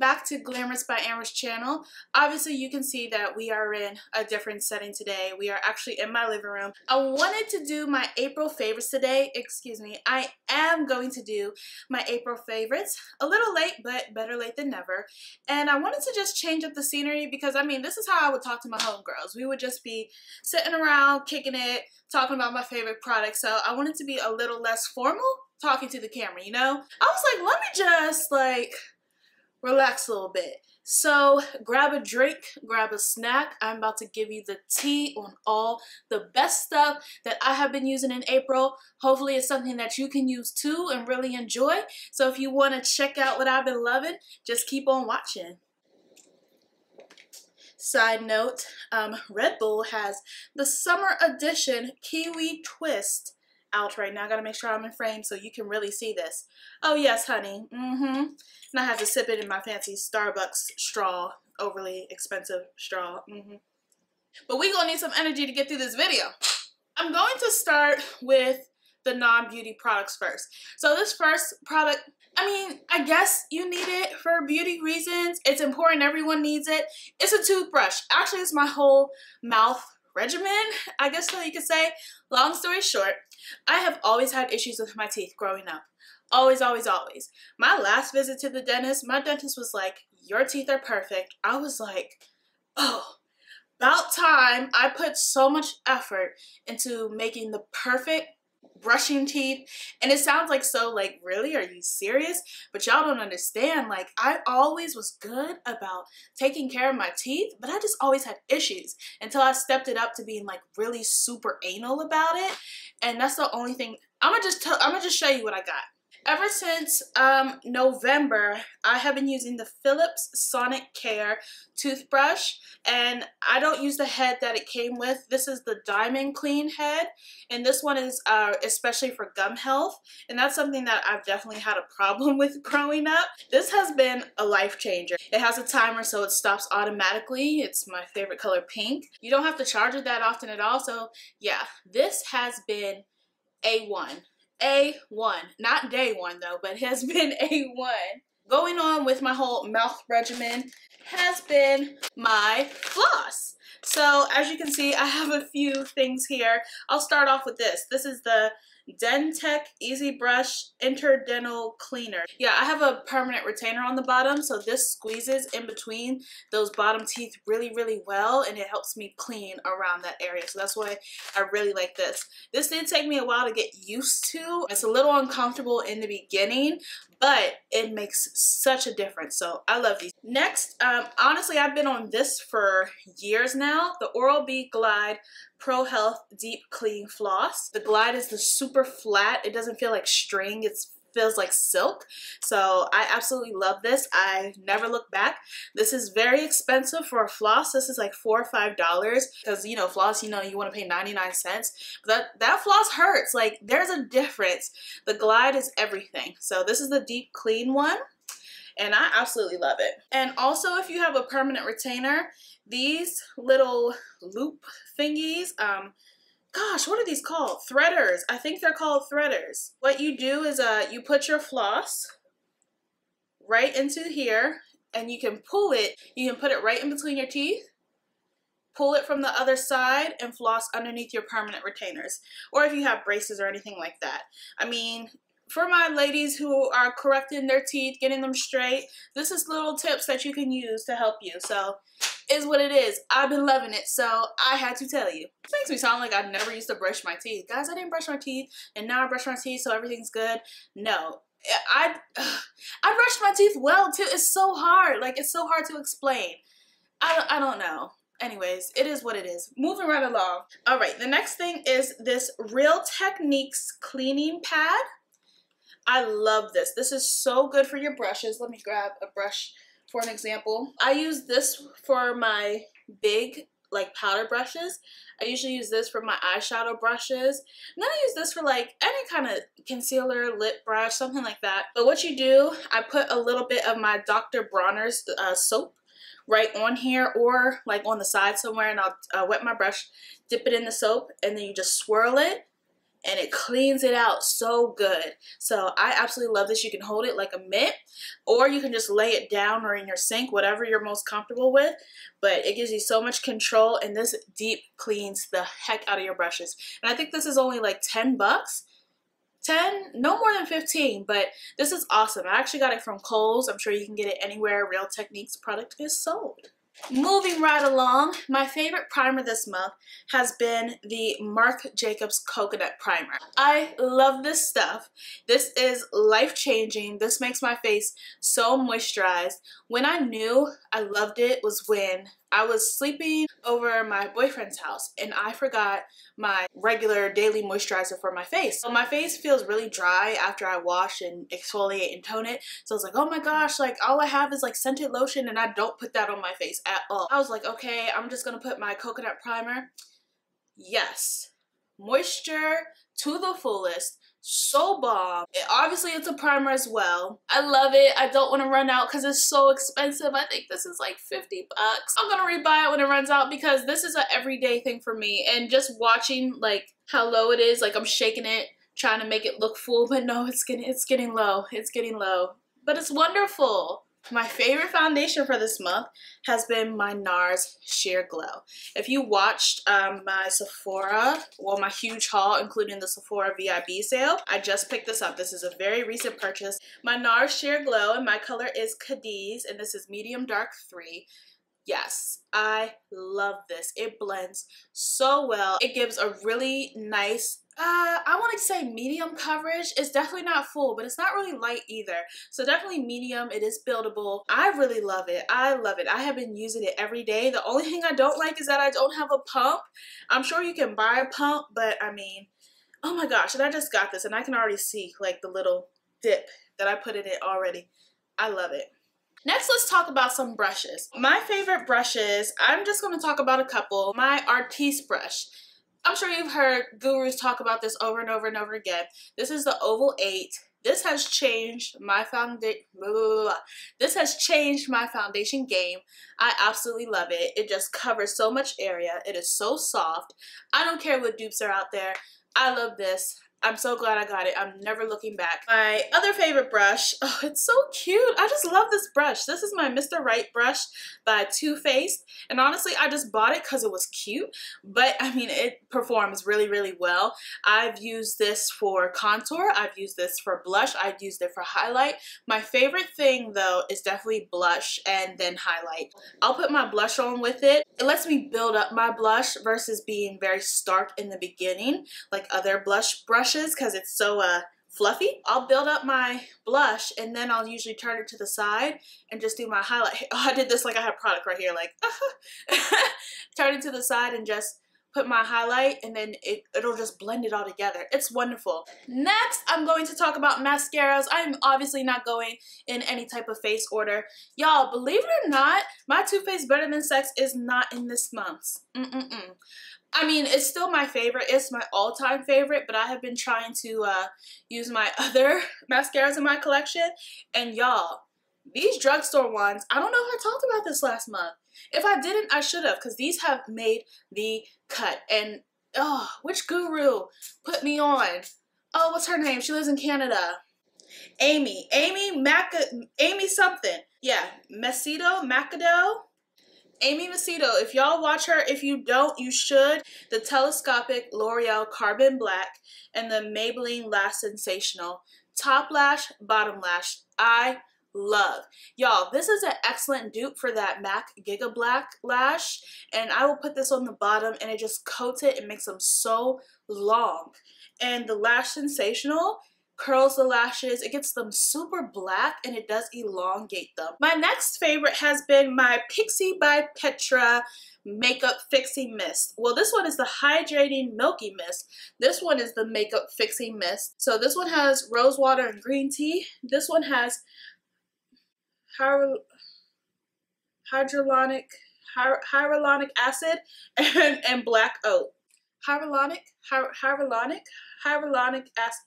back to Glamorous by Amaris channel. Obviously you can see that we are in a different setting today. We are actually in my living room. I wanted to do my April favorites today. Excuse me. I am going to do my April favorites. A little late, but better late than never. And I wanted to just change up the scenery because I mean this is how I would talk to my homegirls. We would just be sitting around, kicking it, talking about my favorite products. So I wanted to be a little less formal talking to the camera, you know? I was like, let me just like relax a little bit. So grab a drink, grab a snack. I'm about to give you the tea on all the best stuff that I have been using in April. Hopefully it's something that you can use too and really enjoy. So if you want to check out what I've been loving, just keep on watching. Side note, Red Bull has the summer edition Kiwi Twist out right now. I gotta make sure I'm in frame so you can really see this. Oh yes, honey. And I have to sip it in my fancy Starbucks straw, overly expensive straw. But we gonna need some energy to get through this video. I'm going to start with the non-beauty products first. So this first product, I mean, I guess you need it for beauty reasons. It's important, everyone needs it. It's a toothbrush. Actually, it's my whole mouth regimen, I guess so you could say. Long story short, I have always had issues with my teeth growing up. Always, always, always. My last visit to the dentist, my dentist was like, your teeth are perfect. I was like, oh, about time. I put so much effort into making the perfect brushing teeth, and it sounds like so like, really, are you serious? But y'all don't understand, like I always was good about taking care of my teeth, but I just always had issues until I stepped it up to being like really super anal about it. And that's the only thing. I'm gonna just show you what I got. Ever since November, I have been using the Philips Sonic Care toothbrush, and I don't use the head that it came with. This is the Diamond Clean head, and this one is especially for gum health, and that's something that I've definitely had a problem with growing up. This has been a life changer. It has a timer so it stops automatically. It's my favorite color, pink. You don't have to charge it that often at all, so yeah, this has been A1. A1, not day one though, but has been A1. Going on with my whole mouth regimen has been my floss. So as you can see, I have a few things here. I'll start off with this. This is the Dentec Easy Brush Interdental Cleaner. Yeah, I have a permanent retainer on the bottom, so this squeezes in between those bottom teeth really, really well, and it helps me clean around that area. So that's why I really like this. This did take me a while to get used to. It's a little uncomfortable in the beginning, but it makes such a difference. So I love these. Next, honestly, I've been on this for years now. The Oral-B Glide Pro Health Deep Clean Floss. The Glide is the super flat. It doesn't feel like string. It feels like silk. So I absolutely love this. I never look back. This is very expensive for a floss. This is like $4 or $5 because, you know, floss, you know, you want to pay 99 cents. But that floss hurts. Like, there's a difference. The Glide is everything. So this is the Deep Clean one, and I absolutely love it. And also, if you have a permanent retainer, these little loop thingies, gosh, what are these called? Threaders. I think they're called threaders. What you do is you put your floss right into here, and you can pull it. You can put it right in between your teeth, pull it from the other side, and floss underneath your permanent retainers. Or if you have braces or anything like that. I mean, for my ladies who are correcting their teeth, getting them straight, this is little tips that you can use to help you. So, is what it is. I've been loving it, so I had to tell you. It makes me sound like I never used to brush my teeth. Guys, I didn't brush my teeth, and now I brush my teeth, so everything's good. No. I brushed my teeth well, too. It's so hard. Like, it's so hard to explain. I don't know. Anyways, it is what it is. Moving right along. All right, the next thing is this Real Techniques cleaning pad. I love this. This is so good for your brushes. Let me grab a brush for an example. I use this for my big like powder brushes. I usually use this for my eyeshadow brushes. And then I use this for like any kind of concealer, lip brush, something like that. But what you do, I put a little bit of my Dr. Bronner's soap right on here or like on the side somewhere, and I'll wet my brush, dip it in the soap, and then you just swirl it and it cleans it out so good. So I absolutely love this. You can hold it like a mitt, or you can just lay it down or in your sink, whatever you're most comfortable with. But it gives you so much control, and this deep cleans the heck out of your brushes. And I think this is only like 10 bucks. 10, no more than 15, but this is awesome. I actually got it from Kohl's. I'm sure you can get it anywhere Real Techniques product is sold. Moving right along, my favorite primer this month has been the Marc Jacobs Coconut Primer. I love this stuff. This is life-changing. This makes my face so moisturized. When I knew I loved it was when I was sleeping over my boyfriend's house and I forgot my regular daily moisturizer for my face. So my face feels really dry after I wash and exfoliate and tone it. So I was like, oh my gosh, like all I have is like scented lotion and I don't put that on my face at all. I was like, okay, I'm just gonna put my coconut primer. Yes, moisture to the fullest. So bomb. Obviously it's a primer as well. I love it. I don't want to run out because it's so expensive. I think this is like 50 bucks. I'm gonna rebuy it when it runs out because this is an everyday thing for me. And just watching like how low it is, like I'm shaking it trying to make it look full, but no, it's getting low. It's getting low. But it's wonderful. My favorite foundation for this month has been my NARS Sheer Glow. If you watched my Sephora, well, my huge haul, including the Sephora VIB sale, I just picked this up. This is a very recent purchase. My NARS Sheer Glow, and my color is Cadiz, and this is medium dark 3. Yes, I love this. It blends so well. It gives a really nice, I want to say medium coverage. It's definitely not full, but it's not really light either. So definitely medium. It is buildable. I really love it. I love it. I have been using it every day. The only thing I don't like is that I don't have a pump. I'm sure you can buy a pump, but I mean, oh my gosh. And I just got this and I can already see like the little dip that I put in it already. I love it. Next, let's talk about some brushes. My favorite brushes, I'm just going to talk about a couple. My Artis brush. I'm sure you've heard gurus talk about this over and over and over again. This is the Oval 8. This has changed my This has changed my foundation game. I absolutely love it. It just covers so much area. It is so soft. I don't care what dupes are out there. I love this. I'm so glad I got it. I'm never looking back. My other favorite brush, oh, it's so cute. I just love this brush. This is my Mr. Right brush by Too Faced. And honestly, I just bought it because it was cute. But I mean, it performs really, really well. I've used this for contour. I've used this for blush. I've used it for highlight. My favorite thing though is definitely blush and then highlight. I'll put my blush on with it. It lets me build up my blush versus being very stark in the beginning like other blush brushes because it's so fluffy. I'll build up my blush and then I'll usually turn it to the side and just do my highlight. Oh, I did this like I had product right here, like turn it to the side and just put my highlight and then it'll just blend it all together. It's wonderful. Next, I'm going to talk about mascaras. I'm obviously not going in any type of face order. Y'all, believe it or not, my Too Faced Better Than Sex is not in this month's. I mean, it's still my favorite. It's my all-time favorite, but I have been trying to use my other mascaras in my collection. And y'all, these drugstore ones, I don't know if I talked about this last month. If I didn't, I should have, because these have made the cut. And, oh, which guru put me on? Oh, what's her name? She lives in Canada. Amy something. Yeah, Macado. Amy Macedo, if y'all watch her, if you don't, you should. The Telescopic L'Oreal Carbon Black and the Maybelline Lash Sensational. Top lash, bottom lash. I love. Y'all, this is an excellent dupe for that MAC Giga Black lash. And I will put this on the bottom and it just coats it and makes them so long. And the Lash Sensational curls the lashes, it gets them super black, and it does elongate them. My next favorite has been my Pixi by Petra Makeup Fixing Mist. Well, this one is the Hydrating Milky Mist. This one is the Makeup Fixing Mist. So this one has rose water and green tea. This one has hyaluronic acid and black oat. Hyaluronic acid.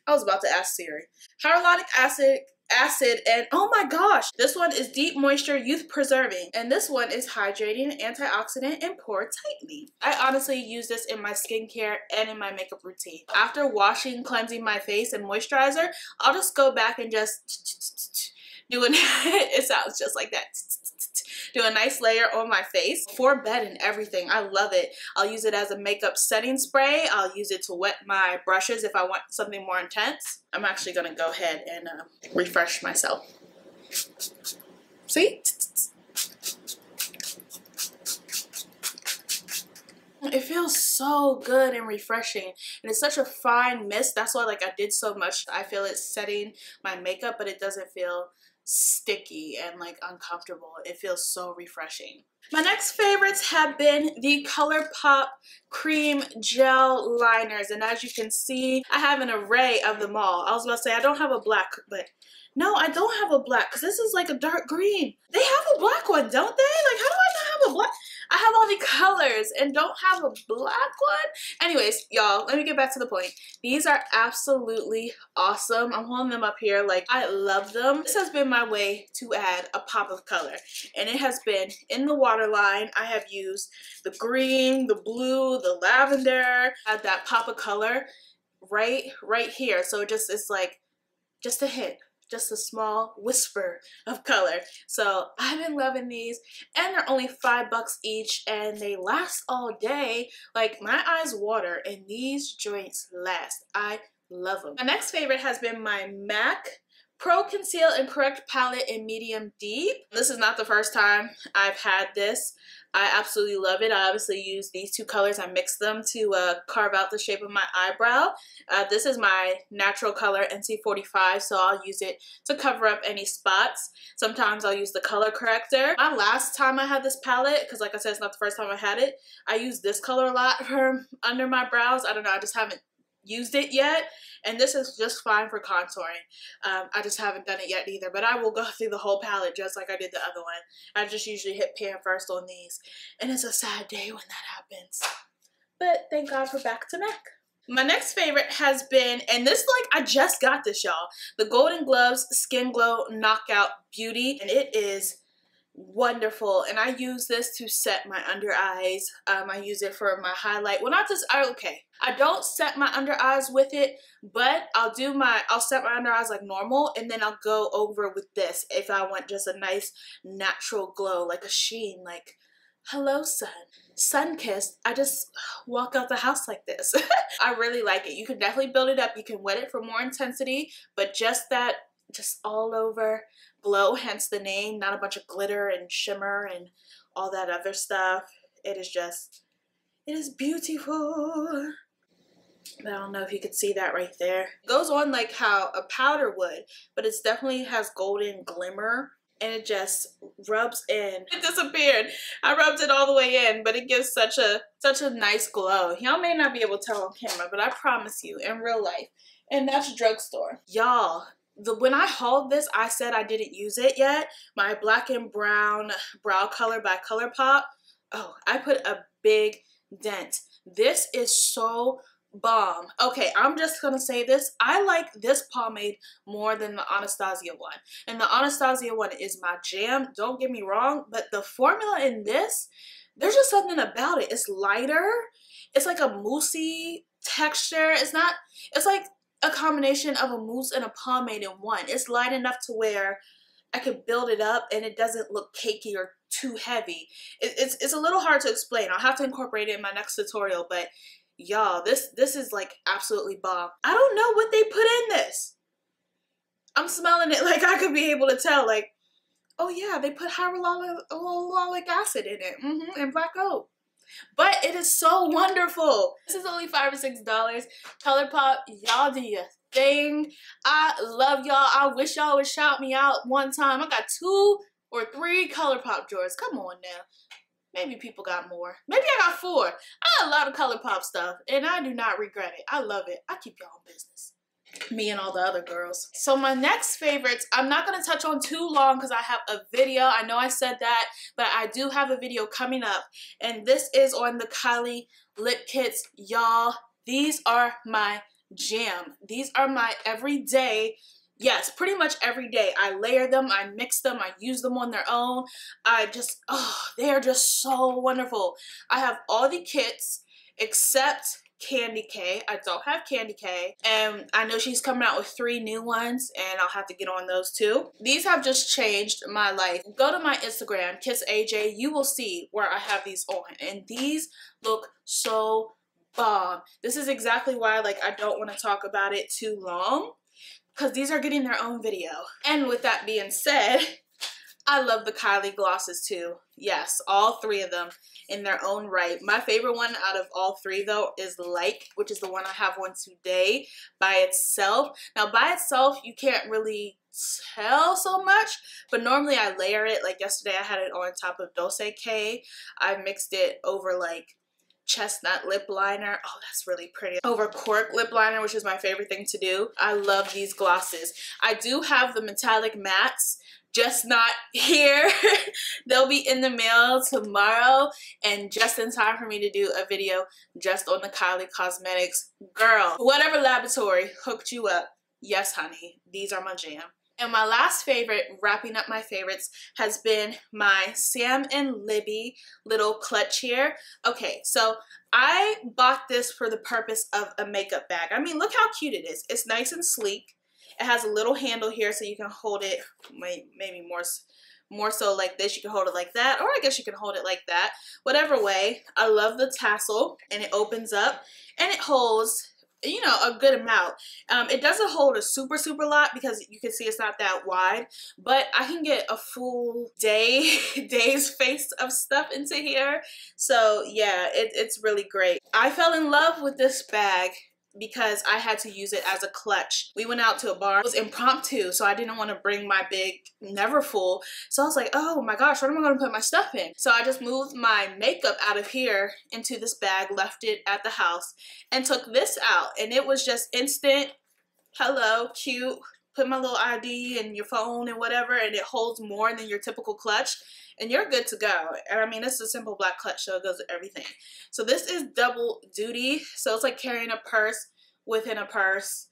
I was about to ask Siri. Hyaluronic acid acid, and oh my gosh, this one is deep moisture, youth preserving, and this one is hydrating, antioxidant, and pore tightening. I honestly use this in my skincare and in my makeup routine. After washing, cleansing my face and moisturizer, I'll just go back and just doing it sounds just like that. Do a nice layer on my face for bed and everything. I love it. I'll use it as a makeup setting spray. I'll use it to wet my brushes if I want something more intense. I'm actually gonna go ahead and refresh myself. See? It feels so good and refreshing, and it's such a fine mist. That's why like I did so much. I feel it setting my makeup, but it doesn't feel sticky and like uncomfortable. It feels so refreshing. My next favorites have been the ColourPop cream gel liners, and as you can see, I have an array of them all. I was about to say I don't have a black, but no, I don't have a black because this is like a dark green. They have a black one, don't they? Like, how do I not have a black? I have all the colors and don't have a black one. Anyways, y'all, let me get back to the point. These are absolutely awesome. I'm holding them up here. Like, I love them. This has been my way to add a pop of color, and it has been in the waterline. I have used the green, the blue, the lavender, add that pop of color right here. So it's like just a hint. Just a small whisper of color. So I've been loving these, and they're only $5 each, and they last all day. Like, my eyes water, and these joints last. I love them. My next favorite has been my MAC Pro Conceal and Correct Palette in Medium Deep. This is not the first time I've had this. I absolutely love it. I obviously use these two colors. I mix them to carve out the shape of my eyebrow. This is my natural color, NC45, so I'll use it to cover up any spots. Sometimes I'll use the color corrector. My last time I had this palette, because like I said, it's not the first time I had it, I use this color a lot for under my brows. I don't know, I just haven't used it yet, and this is just fine for contouring. I just haven't done it yet either, but I will go through the whole palette just like I did the other one. I just usually hit pan first on these, and it's a sad day when that happens, but thank God for back to MAC. My next favorite has been, and this, like, I just got this, y'all, the Golden Gloves Skin Glow Knockout Beauty, and it is wonderful, and I use this to set my under eyes. I use it for my highlight. Well, not this, okay, I don't set my under eyes with it, but I'll set my under eyes like normal, and then I'll go over with this if I want just a nice natural glow, like a sheen, like, hello sun, sun-kissed. I just walk out the house like this. I really like it. You can definitely build it up. You can wet it for more intensity, but just all over glow, hence the name, not a bunch of glitter and shimmer and all that other stuff. It is beautiful. I don't know if you could see that right there. It goes on like how a powder would, but it definitely has golden glimmer, and it just rubs in. It disappeared. I rubbed it all the way in, but it gives such a nice glow. Y'all may not be able to tell on camera, but I promise you, in real life, and that's drugstore. Y'all, when I hauled this, I said I didn't use it yet. My black and brown brow color by ColourPop. Oh, I put a big dent. This is so bomb. Okay, I'm just gonna say this. I like this pomade more than the Anastasia one. And the Anastasia one is my jam. Don't get me wrong, but the formula in this, there's just something about it. It's lighter. It's like a moussey texture. It's like a combination of a mousse and a pomade in one. It's light enough to where I could build it up and it doesn't look cakey or too heavy. It's a little hard to explain. I'll have to incorporate it in my next tutorial, but y'all, this is like absolutely bomb. I don't know what they put in this. I'm smelling it like I could be able to tell, like, oh yeah, they put hyaluronic acid in it, and black oak. But it is so wonderful. This is only $5 or $6. ColourPop, y'all do your thing. I love y'all. I wish y'all would shout me out one time. I got 2 or 3 ColourPop drawers. Come on now. Maybe people got more. Maybe I got 4. I got a lot of ColourPop stuff, and I do not regret it. I love it. I keep y'all in business. Me and all the other girls. So my next favorites, I'm not going to touch on too long because I have a video. I know I said that, but I do have a video coming up, and this is on the Kylie lip kits. Y'all, these are my jam. These are my everyday Yes, pretty much every day. I layer them, I mix them, I use them on their own. They are just so wonderful. I have all the kits except Candy K. I don't have Candy K, and I know she's coming out with 3 new ones, and I'll have to get on those too. These have just changed my life. Go to my Instagram, Kiss AJ, you will see where I have these on, and these look so bomb. This is exactly why, like, I don't want to talk about it too long, because these are getting their own video. And with that being said, I love the Kylie glosses too. Yes, all 3 of them in their own right. My favorite one out of all 3 though is Like, which is the one I have on today by itself. Now by itself, you can't really tell so much, but normally I layer it. Like yesterday I had it on top of Dulce K. I mixed it over like chestnut lip liner. Oh, that's really pretty. Over cork lip liner, which is my favorite thing to do. I love these glosses. I do have the metallic mattes, just not here. They'll be in the mail tomorrow, and just in time for me to do a video just on the Kylie Cosmetics. Girl, whatever laboratory hooked you up, yes honey, these are my jam. And my last favorite, wrapping up my favorites, has been my Sam and Libby little clutch here. Okay, so I bought this for the purpose of a makeup bag. I mean, look how cute it is. It's nice and sleek. It has a little handle here so you can hold it, maybe more so like this. You can hold it like that, or I guess you can hold it like that. Whatever way. I love the tassel, and it opens up, and it holds, you know, a good amount. It doesn't hold a super lot because you can see it's not that wide, but I can get a full day's face of stuff into here. So yeah, it's really great. I fell in love with this bag because I had to use it as a clutch. We went out to a bar. It was impromptu, so I didn't want to bring my big Neverfull. So I was like, oh my gosh, what am I going to put my stuff in? So I just moved my makeup out of here into this bag, left it at the house, and took this out. And it was just instant, hello, cute. Put my little ID and your phone and whatever, and it holds more than your typical clutch, and you're good to go. And I mean, this is a simple black clutch, so it goes with everything. So this is double duty. So it's like carrying a purse within a purse,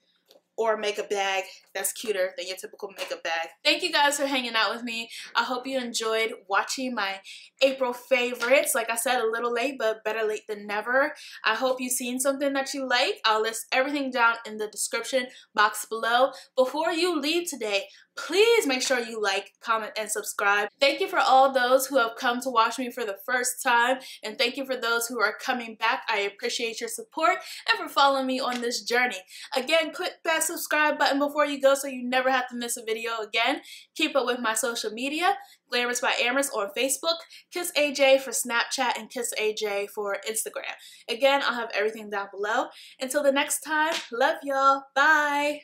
or a makeup bag that's cuter than your typical makeup bag. Thank you guys for hanging out with me. I hope you enjoyed watching my April favorites. Like I said, a little late, but better late than never. I hope you've seen something that you like. I'll list everything down in the description box below. Before you leave today, please make sure you like, comment, and subscribe. Thank you for all those who have come to watch me for the first time, and thank you for those who are coming back. I appreciate your support and for following me on this journey. Again, click that subscribe button before you go so you never have to miss a video again. Keep up with my social media, Glamorous by Amaris on Facebook, Kiss AJ for Snapchat, and Kiss AJ for Instagram. Again, I'll have everything down below. Until the next time, love y'all. Bye.